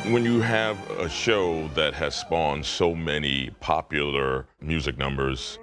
When you have a show that has spawned so many popular music numbers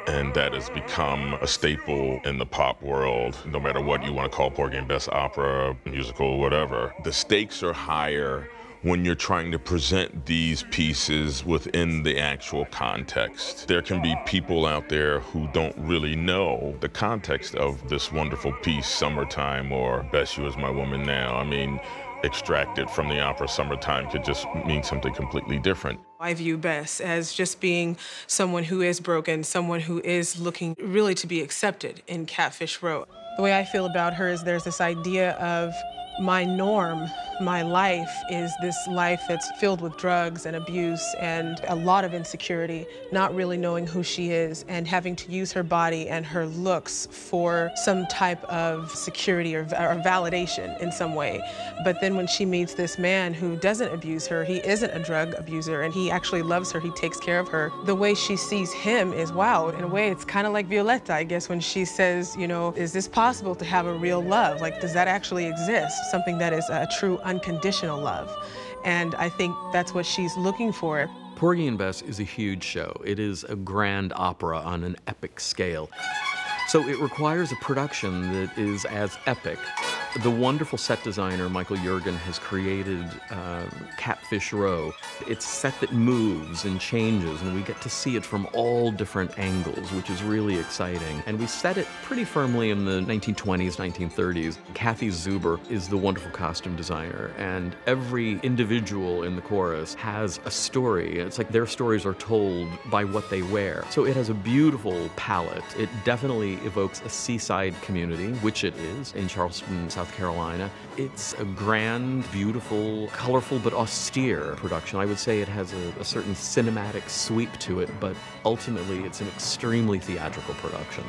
and that has become a staple in the pop world, no matter what you want to call Porgy and Bess opera, musical, whatever, the stakes are higher when you're trying to present these pieces within the actual context. There can be people out there who don't really know the context of this wonderful piece, Summertime, or Bess, You Is My Woman Now. I mean, extracted from the opera Summertime could just mean something completely different. I view Bess as just being someone who is broken, someone who is looking really to be accepted in Catfish Row. The way I feel about her is there's this idea of my norm, my life is this life that's filled with drugs and abuse and a lot of insecurity, not really knowing who she is and having to use her body and her looks for some type of security or validation in some way. But then when she meets this man who doesn't abuse her, he isn't a drug abuser and he actually loves her, he takes care of her. The way she sees him is, wow, in a way it's kind of like Violetta, I guess, when she says, you know, is this possible to have a real love? Like, does that actually exist? Something that is a true unconditional love. And I think that's what she's looking for. Porgy and Bess is a huge show. It is a grand opera on an epic scale. So it requires a production that is as epic. The wonderful set designer, Michael Jurgen, has created Catfish Row. It's a set that moves and changes, and we get to see it from all different angles, which is really exciting. And we set it pretty firmly in the 1920s, 1930s. Kathy Zuber is the wonderful costume designer, and every individual in the chorus has a story. It's like their stories are told by what they wear. So it has a beautiful palette. It definitely evokes a seaside community, which it is, in Charleston, South Carolina. It's a grand, beautiful, colorful, but austere production. I would say it has a certain cinematic sweep to it, but ultimately it's an extremely theatrical production.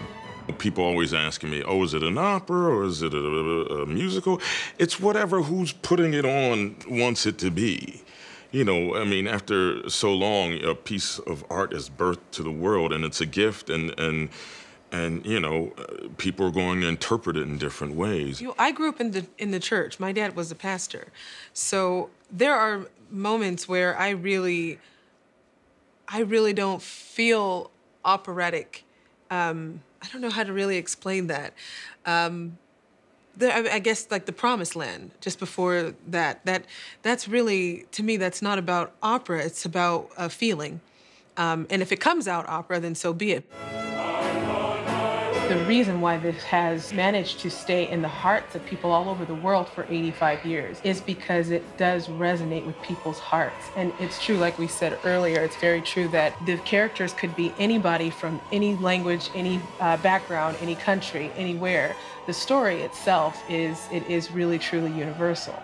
People always asking me, oh, is it an opera or is it a musical? It's whatever who's putting it on wants it to be. You know, I mean, after so long, a piece of art is birthed to the world, and it's a gift, and you know, people are going to interpret it in different ways. You know, I grew up in the church. My dad was a pastor. So there are moments where I really don't feel operatic. I don't know how to really explain that. I guess like the Promised Land, just before that's really, to me, that's not about opera, it's about a feeling. And if it comes out opera, then so be it. The reason why this has managed to stay in the hearts of people all over the world for 85 years is because it does resonate with people's hearts. And it's true, like we said earlier, it's very true that the characters could be anybody from any language, any background, any country, anywhere. The story itself is really, truly universal.